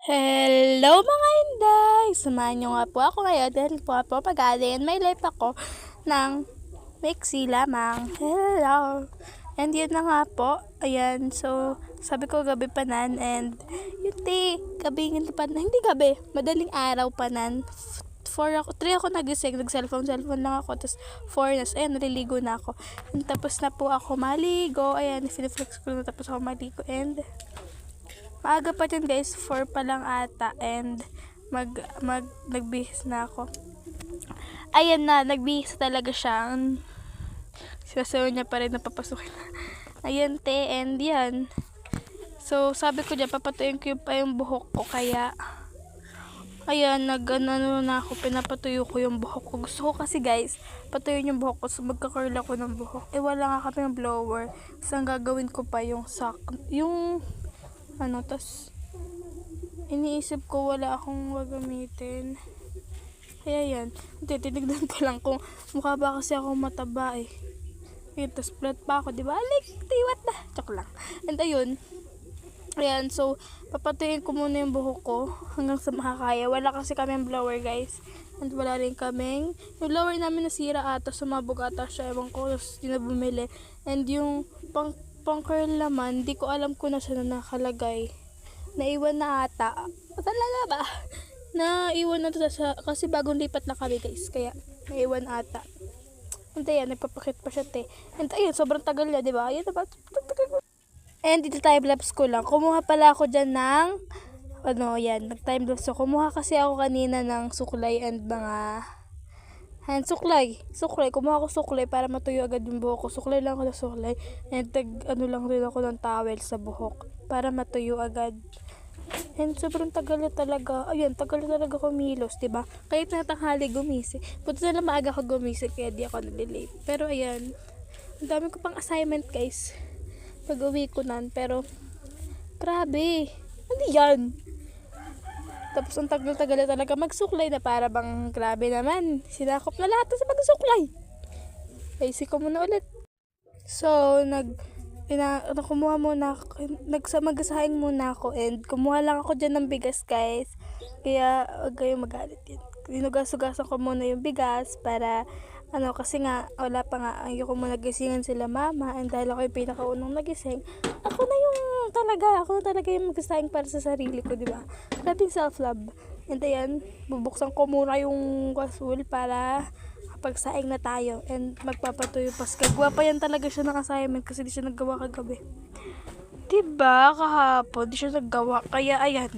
Hello mga Inday! Samahan niyo nga po ako ngayon dahil po pag-aalin may life ako ng Mixi lamang. Hello! And yun na nga po. Ayan, so sabi ko gabi panan and yun gabi hindi gabi, madaling araw panan. 3 ako nagising, nag-cellphone lang ako, tapos 4 na, ayan, naliligo na ako. And tapos na po ako maligo, ayan, finiflex ko na tapos ako maligo and maaga pa dyan guys, 4 pa lang ata and nagbihis na ako. Ayan na, nagbihis talaga siya. Sinasayo niya pa rin na papasukin. Ayan and yan. So sabi ko dyan, papatuyin ko yung buhok ko kaya ayan, nag-ano na ako, pinapatuyo ko yung buhok ko. Gusto ko kasi guys, patuyin yung buhok ko, so magka-curl ako ng buhok. Wala nga kami ng blower. So ang gagawin ko pa yung tas iniisip ko wala akong gagamitin. Kaya yan, titignan ko lang kung mukha ba kasi ako mataba eh. Tas flat pa ako, diba? Tiwat na. Chok lang. And ayun. Ayan, so papatuyin ko muna yung buhok ko hanggang sa makakaya. Wala kasi kaming blower guys. And wala rin kaming, yung blower namin nasira ata, sumabog ata siya, ewan ko, tapos di na bumili. And yung pang curl naman, di ko alam kung nasa na nakalagay. Naiwan na ata. Talaga ba? Naiwan na to kasi bagong lipat na kami guys. Kaya naiwan ata. And ayan, nagpapakit pa siya And ayun, sobrang tagal na, diba? Ayan, diba? And dito time-lapse ko lang. Kumuha pala ako dyan ng nag-time-lapse ko. Kumuha kasi ako kanina ng suklay and mga suklay. Kumuha ko suklay para matuyo agad yung buhok ko. Suklay lang ako ng suklay. And lang rin ako ng towel sa buhok para matuyo agad. And sobrang tagal na talaga. Ayan, tagal na talaga kumilos, diba? Kahit na tanghali gumising. Buti na lang maaga ako gumising kaya di ako nalilate. Pero ayan, ang dami ko pang assignment guys. Pag-uwi ko nan, pero grabe. Ano yan? Tapos ang tagal-tagal na talaga magsuklay na para bang grabe naman. Sinakop na lahat sa pagsuklay. Basic ko muna ulit. So, kumuha muna, mag-asahing muna ako and kumuha lang ako dyan ng bigas guys. Kaya, huwag kayong magalit yan. Dinugas-ugasan ko muna yung bigas para kasi nga, wala pa nga, ayoko muna gisingan sila mama, and dahil ako yung pinakaunang nagising, ako na talaga yung mag-asahing para sa sarili ko, diba? Grabe self-love. And ayan, bubuksan ko muna yung gasol para pagsaing na tayo, and magpapatuyo pas. Gagawa pa yan talaga siya ng assignment kasi di siya naggawa kagabi. Diba? Kahapon, di siya naggawa, kaya ayan.